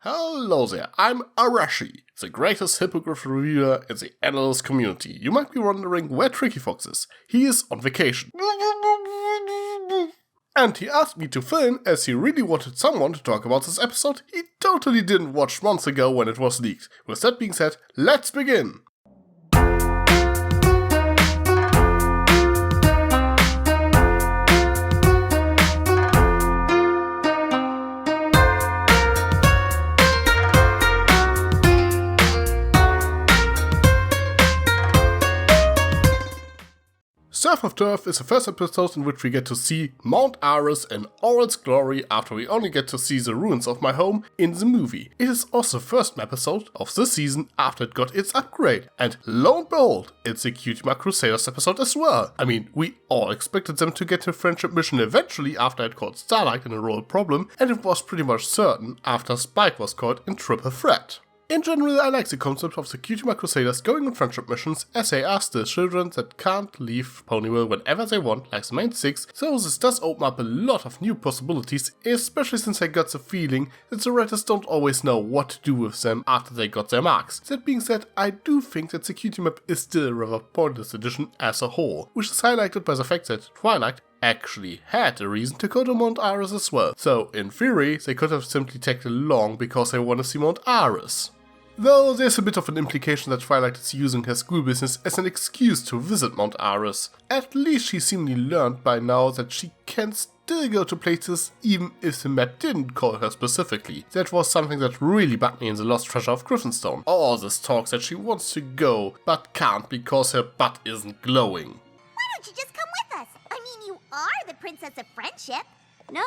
Hello there, I'm Arashi, the greatest Hippogriff reviewer in the analyst community. You might be wondering where Tricky Fox is. He is on vacation. And he asked me to film as he really wanted someone to talk about this episode he totally didn't watch months ago when it was leaked. With that being said, let's begin! Surf of Turf is the first episode in which we get to see Mount Aris in all its glory after we only get to see the ruins of my home in the movie. It is also the first episode of this season after it got its upgrade, and lo and behold, it's a Cutie Crusaders episode as well. I mean, we all expected them to get a friendship mission eventually after it caught Starlight in a role problem, and it was pretty much certain after Spike was caught in Triple Threat. In general, I like the concept of the Cutie Crusaders going on friendship missions, as they are still children that can't leave Ponyville whenever they want, like the main six, so this does open up a lot of new possibilities, especially since I got the feeling that the writers don't always know what to do with them after they got their marks. That being said, I do think that the Cutie map is still a rather pointless addition as a whole, which is highlighted by the fact that Twilight actually had a reason to go to Mount Aris as well, so in theory they could have simply tagged along because they want to see Mount Aris. Though there's a bit of an implication that Twilight is using her school business as an excuse to visit Mount Aris. At least she seemingly learned by now that she can still go to places even if the map didn't call her specifically. That was something that really bugged me in The Lost Treasure of Griffinstone. All this talk that she wants to go but can't because her butt isn't glowing. Why don't you just come with us? I mean, you are the Princess of Friendship. No.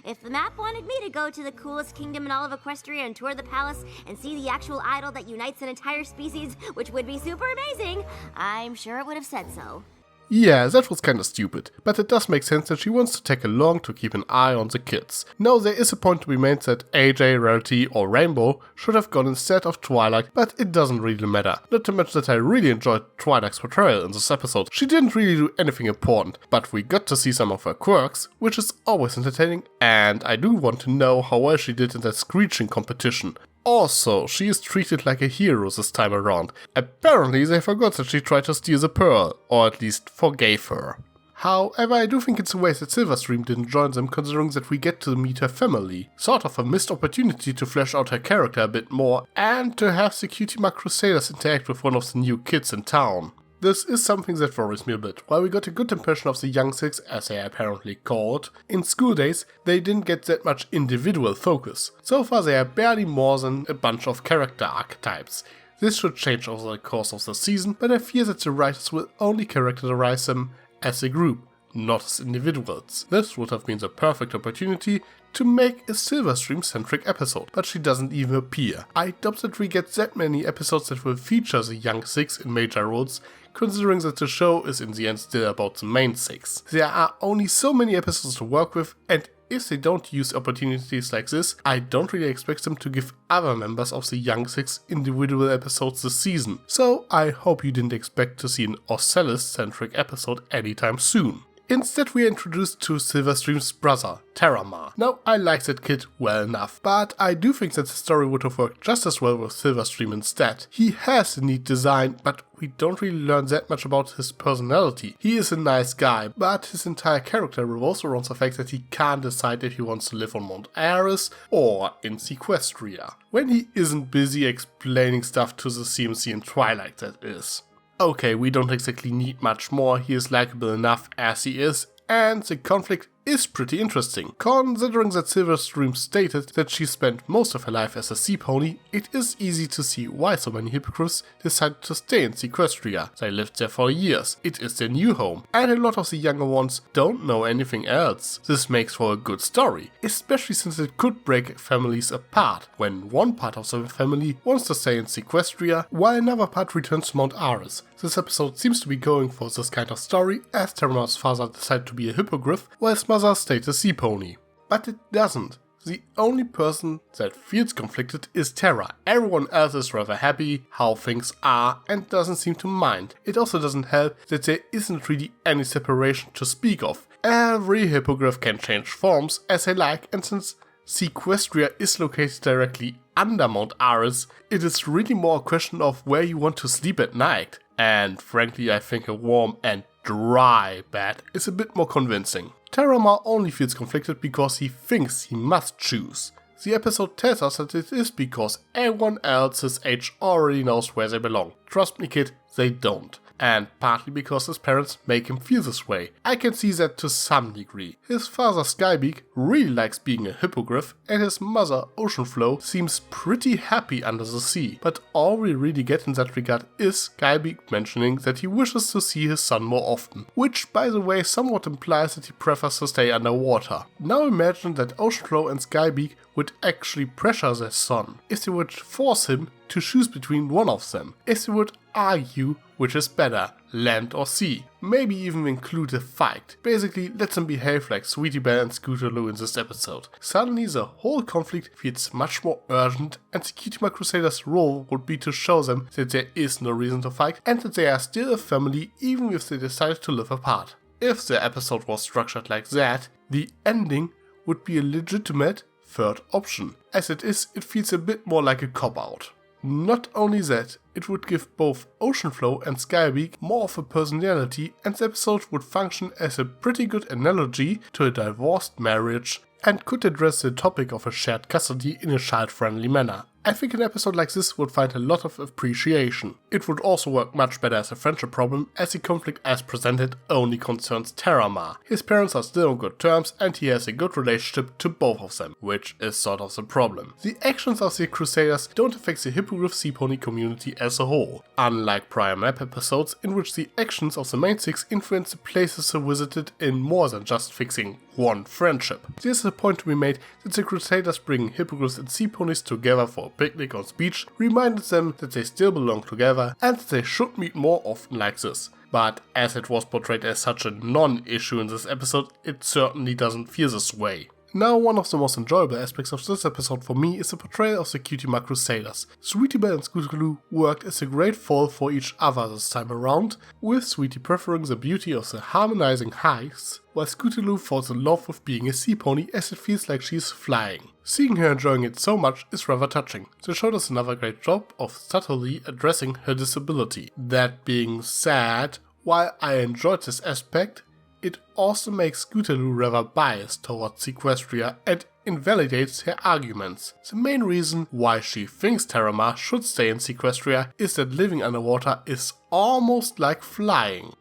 If the map wanted me to go to the coolest kingdom in all of Equestria and tour the palace and see the actual idol that unites an entire species, which would be super amazing, I'm sure it would have said so. Yeah, that was kinda stupid, but it does make sense that she wants to tag along to keep an eye on the kids. Now there is a point to be made that AJ, Rarity or Rainbow should have gone instead of Twilight, but it doesn't really matter. Not to mention that I really enjoyed Twilight's portrayal in this episode. She didn't really do anything important, but we got to see some of her quirks, which is always entertaining, and I do want to know how well she did in that screeching competition. Also, she is treated like a hero this time around. Apparently they forgot that she tried to steal the pearl, or at least forgave her. However, I do think it's a waste that Silverstream didn't join them, considering that we get to meet her family. Sort of a missed opportunity to flesh out her character a bit more, and to have the Cutie Crusaders interact with one of the new kids in town. This is something that worries me a bit. While we got a good impression of the Young Six, as they are apparently called, in School Days they didn't get that much individual focus. So far they are barely more than a bunch of character archetypes. This should change over the course of the season, but I fear that the writers will only characterize them as a group, not as individuals. This would have been the perfect opportunity to make a Silverstream-centric episode, but she doesn't even appear. I doubt that we get that many episodes that will feature the Young Six in major roles, considering that the show is in the end still about the main six. There are only so many episodes to work with, and if they don't use opportunities like this, I don't really expect them to give other members of the Young Six individual episodes this season. So I hope you didn't expect to see an Ocellus-centric episode anytime soon. Instead we are introduced to Silverstream's brother, Terramar. Now I like that kid well enough, but I do think that the story would have worked just as well with Silverstream instead. He has a neat design, but we don't really learn that much about his personality. He is a nice guy, but his entire character revolves around the fact that he can't decide if he wants to live on Mount Aris or in Sequestria. When he isn't busy explaining stuff to the CMC in Twilight, that is. Okay, we don't exactly need much more, he is likable enough as he is, and the conflict is pretty interesting. Considering that Silverstream stated that she spent most of her life as a sea pony, it is easy to see why so many hippogriffs decided to stay in Sequestria. They lived there for years, it is their new home, and a lot of the younger ones don't know anything else. This makes for a good story, especially since it could break families apart, when one part of the family wants to stay in Sequestria, while another part returns to Mount Aris. This episode seems to be going for this kind of story, as Terramar's father decided to be a hippogriff, while his mother stayed a sea pony. But it doesn't. The only person that feels conflicted is Terra. Everyone else is rather happy how things are and doesn't seem to mind. It also doesn't help that there isn't really any separation to speak of. Every hippogriff can change forms as they like, and since Sequestria is located directly under Mount Aris, it is really more a question of where you want to sleep at night. And frankly, I think a warm and dry bed is a bit more convincing. Terramar only feels conflicted because he thinks he must choose. The episode tells us that it is because everyone else his age already knows where they belong. Trust me kid, they don't. And partly because his parents make him feel this way. I can see that to some degree. His father Skybeak really likes being a hippogriff, and his mother Oceanflow seems pretty happy under the sea. But all we really get in that regard is Skybeak mentioning that he wishes to see his son more often, which by the way somewhat implies that he prefers to stay underwater. Now imagine that Oceanflow and Skybeak would actually pressure their son, if they would force him to choose between one of them, if they would argue which is better, land or sea, maybe even include a fight. Basically, let them behave like Sweetie Belle and Scootaloo in this episode. Suddenly the whole conflict feels much more urgent, and the Cutie Mark Crusaders' role would be to show them that there is no reason to fight and that they are still a family even if they decide to live apart. If the episode was structured like that, the ending would be a legitimate third option. As it is, it feels a bit more like a cop-out. Not only that, it would give both Oceanflow and Skybeak more of a personality, and the episode would function as a pretty good analogy to a divorced marriage and could address the topic of a shared custody in a child-friendly manner. I think an episode like this would find a lot of appreciation. It would also work much better as a friendship problem, as the conflict as presented only concerns Terramar. His parents are still on good terms and he has a good relationship to both of them, which is sort of the problem. The actions of the Crusaders don't affect the Hippogriff Sea Pony community as a whole, unlike prior map episodes in which the actions of the main six influence the places they visited in more than just fixing one friendship. There's a point to be made that the Crusaders bringing Hippogriffs and Sea Ponies together for a picnic on the beach reminded them that they still belong together and that they should meet more often like this. But as it was portrayed as such a non-issue in this episode, it certainly doesn't feel this way. Now, one of the most enjoyable aspects of this episode for me is the portrayal of the Cutie Mark Crusaders. Sweetie Belle and Scootaloo worked as a great foil for each other this time around, with Sweetie preferring the beauty of the harmonizing highs, while Scootaloo falls in love with being a sea pony as it feels like she's flying. Seeing her enjoying it so much is rather touching. The show does another great job of subtly addressing her disability. That being said, while I enjoyed this aspect, it also makes Scootaloo rather biased towards Sequestria and invalidates her arguments. The main reason why she thinks Terramar should stay in Sequestria is that living underwater is almost like flying.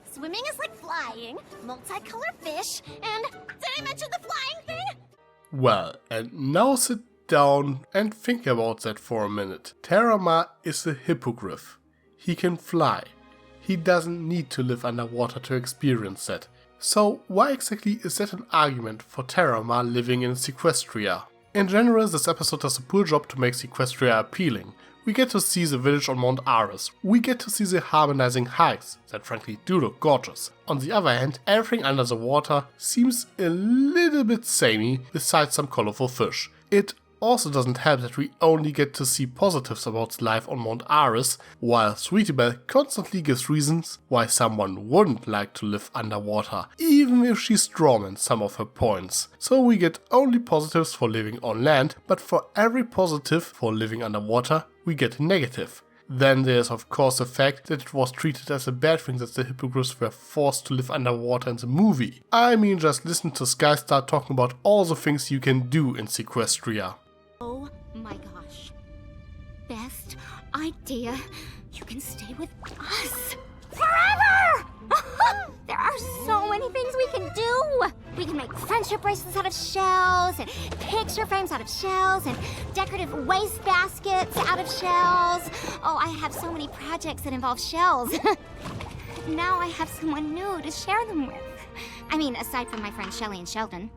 Swimming is like flying, multicolored fish, and did I mention the flying thing? Well, and now sit down and think about that for a minute. Terramar is a hippogriff. He can fly. He doesn't need to live underwater to experience that. So why exactly is that an argument for Terramar living in Sequestria? In general, this episode does a poor job to make Sequestria appealing. We get to see the village on Mount Aris. We get to see the harmonizing heights that frankly do look gorgeous. On the other hand, everything under the water seems a little bit samey besides some colorful fish. It also doesn't help that we only get to see positives about life on Mount Aris, while Sweetie Belle constantly gives reasons why someone wouldn't like to live underwater, even if she's strong in some of her points. So we get only positives for living on land, but for every positive for living underwater, we get a negative. Then there's of course the fact that it was treated as a bad thing that the hippogriffs were forced to live underwater in the movie. I mean, just listen to Skystar talking about all the things you can do in Sequestria. Oh my gosh. Best idea. You can stay with us forever! There are so many things we can do. We can make friendship bracelets out of shells, and picture frames out of shells, and decorative waste baskets out of shells. Oh, I have so many projects that involve shells. Now I have someone new to share them with. I mean, aside from my friends Shelly and Sheldon.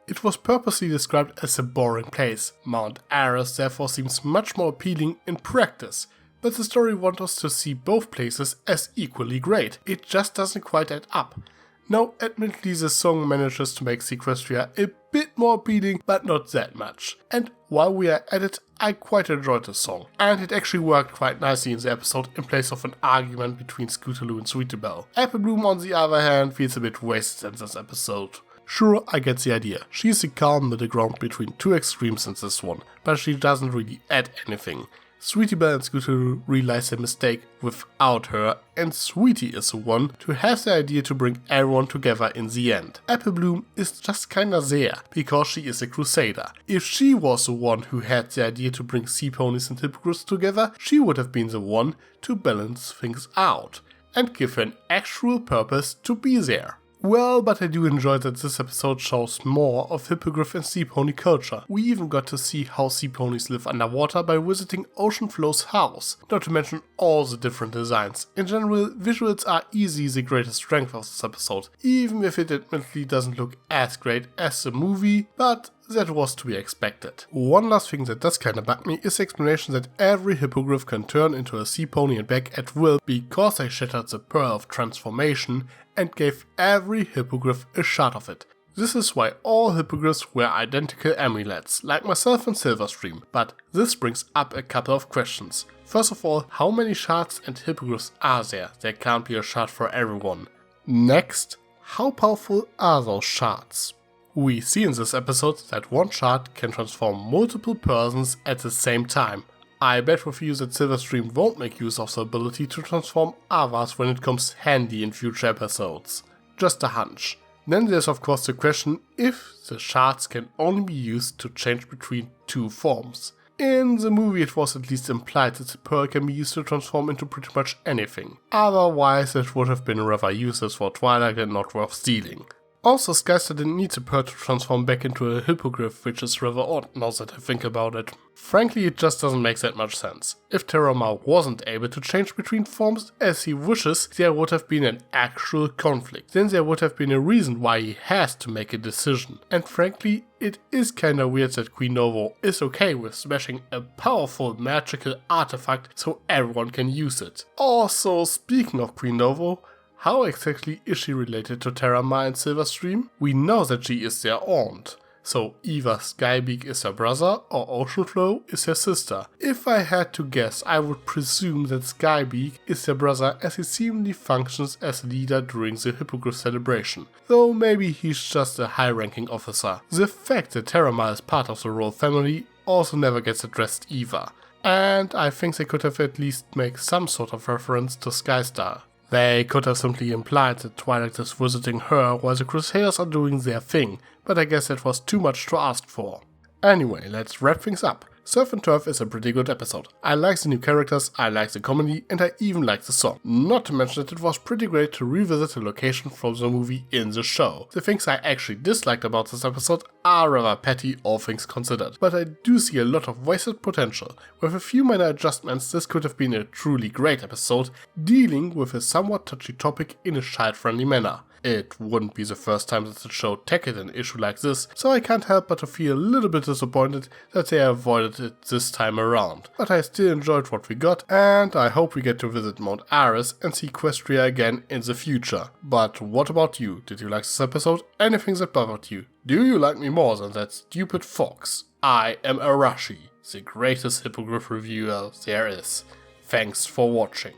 It was purposely described as a boring place. Mount Aris therefore seems much more appealing in practice, but the story wants us to see both places as equally great. It just doesn't quite add up. Now, admittedly, the song manages to make Sequestria a bit more appealing, but not that much. And while we are at it, I quite enjoyed the song. And it actually worked quite nicely in the episode in place of an argument between Scootaloo and Sweetie Belle. Apple Bloom, on the other hand, feels a bit wasted in this episode. Sure, I get the idea. She's the calm middle ground between two extremes in this one, but she doesn't really add anything. Sweetie Belle and Scootaloo realize their mistake without her, and Sweetie is the one to have the idea to bring everyone together in the end. Apple Bloom is just kinda there, because she is a Crusader. If she was the one who had the idea to bring sea ponies and hippogriffs together, she would have been the one to balance things out, and give her an actual purpose to be there. Well, but I do enjoy that this episode shows more of hippogriff and sea pony culture. We even got to see how sea ponies live underwater by visiting Oceanflow's house, not to mention all the different designs. In general, visuals are easily the greatest strength of this episode, even if it admittedly doesn't look as great as the movie, but that was to be expected. One last thing that does kinda bug me is the explanation that every hippogriff can turn into a sea pony and back at will because they shattered the pearl of transformation and gave every hippogriff a shot of it. This is why all hippogriffs wear identical amulets, like myself and Silverstream, but this brings up a couple of questions. First of all, how many shards and hippogriffs are there? There can't be a shard for everyone. Next, how powerful are those shards? We see in this episode that one shard can transform multiple persons at the same time. I bet with you that Silverstream won't make use of the ability to transform others when it comes handy in future episodes. Just a hunch. Then there's of course the question if the shards can only be used to change between two forms. In the movie it was at least implied that the pearl can be used to transform into pretty much anything. Otherwise it would have been rather useless for Twilight and not worth stealing. Also, Skyster didn't need the pearl to transform back into a hippogriff, which is rather odd now that I think about it. Frankly, it just doesn't make that much sense. If Terramar wasn't able to change between forms as he wishes, there would have been an actual conflict. Then there would have been a reason why he has to make a decision. And frankly, it is kinda weird that Queen Novo is okay with smashing a powerful magical artifact so everyone can use it. Also, speaking of Queen Novo, how exactly is she related to Terramar and Silverstream? We know that she is their aunt, so either Skybeak is her brother or Oceanflow is her sister. If I had to guess, I would presume that Skybeak is their brother as he seemingly functions as leader during the Hippogriff celebration, though maybe he's just a high-ranking officer. The fact that Terramar is part of the royal family also never gets addressed either, and I think they could have at least made some sort of reference to Skystar. They could have simply implied that Twilight is visiting her while the Crusaders are doing their thing, but I guess that was too much to ask for. Anyway, let's wrap things up. Surf and Turf is a pretty good episode. I like the new characters, I like the comedy, and I even like the song. Not to mention that it was pretty great to revisit a location from the movie in the show. The things I actually disliked about this episode are rather petty, all things considered, but I do see a lot of wasted potential. With a few minor adjustments, this could have been a truly great episode, dealing with a somewhat touchy topic in a child-friendly manner. It wouldn't be the first time that the show tackled an issue like this, so I can't help but to feel a little bit disappointed that they avoided it this time around. But I still enjoyed what we got, and I hope we get to visit Mount Aris and see Equestria again in the future. But what about you? Did you like this episode? Anything that bothered you? Do you like me more than that stupid fox? I am Arashi, the greatest hippogriff reviewer there is. Thanks for watching.